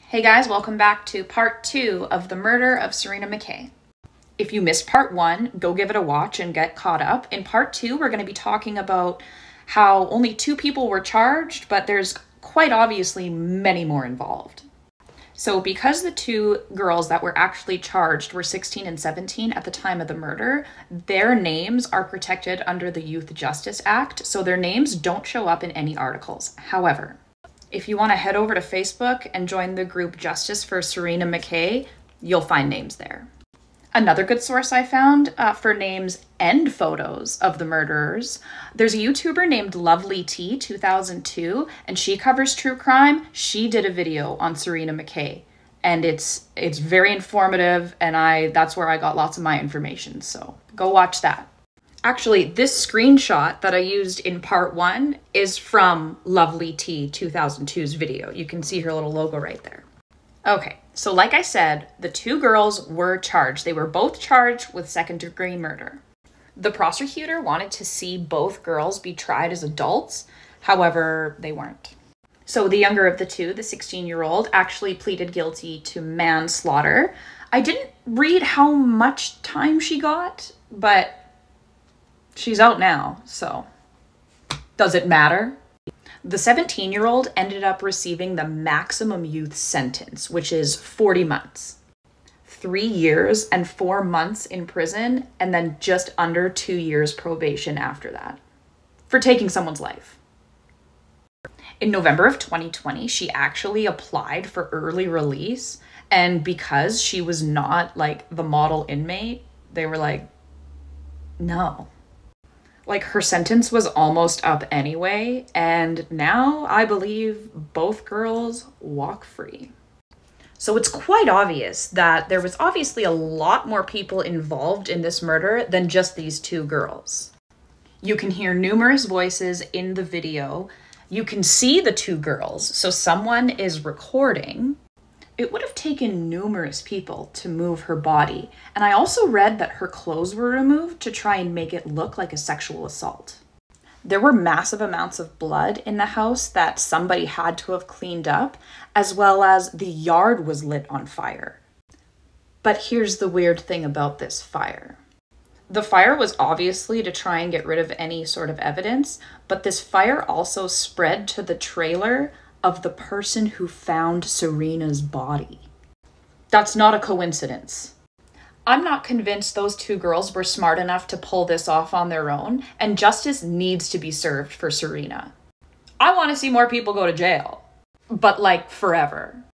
Hey guys, welcome back to part 2 of the murder of Serena McKay. If you missed part 1, go give it a watch and get caught up. In part 2, we're going to be talking about how only 2 people were charged, but there's quite obviously many more involved. So because the 2 girls that were actually charged were 16 and 17 at the time of the murder, their names are protected under the Youth Justice Act, so their names don't show up in any articles. However, if you want to head over to Facebook and join the group Justice for Serena McKay, you'll find names there. Another good source I found for names and photos of the murderers, there's a YouTuber named Lovely T 2002, and she covers true crime. She did a video on Serena McKay, and it's very informative, and that's where I got lots of my information, so go watch that. Actually, this screenshot that I used in part 1 is from Lovely T 2002's video. You can see her little logo right there. Okay, so like I said, the 2 girls were charged. They were both charged with second-degree murder. The prosecutor wanted to see both girls be tried as adults. However, they weren't. So the younger of the 2, the 16-year-old, actually pleaded guilty to manslaughter. I didn't read how much time she got, but she's out now, so does it matter? The 17-year-old ended up receiving the maximum youth sentence, which is 40 months. 3 years and 4 months in prison, and then just under 2 years probation after that, for taking someone's life. In November of 2020, she actually applied for early release, and because she was not like the model inmate, they were like, no. Like, her sentence was almost up anyway, and now I believe both girls walk free. So it's quite obvious that there was obviously a lot more people involved in this murder than just these 2 girls. You can hear numerous voices in the video. You can see the 2 girls, so someone is recording. It would have taken numerous people to move her body, and I also read that her clothes were removed to try and make it look like a sexual assault. There were massive amounts of blood in the house that somebody had to have cleaned up, as well as the yard was lit on fire. But here's the weird thing about this fire. The fire was obviously to try and get rid of any sort of evidence, but this fire also spread to the trailer of the person who found Serena's body. That's not a coincidence. I'm not convinced those 2 girls were smart enough to pull this off on their own, and justice needs to be served for Serena. I want to see more people go to jail, but like forever.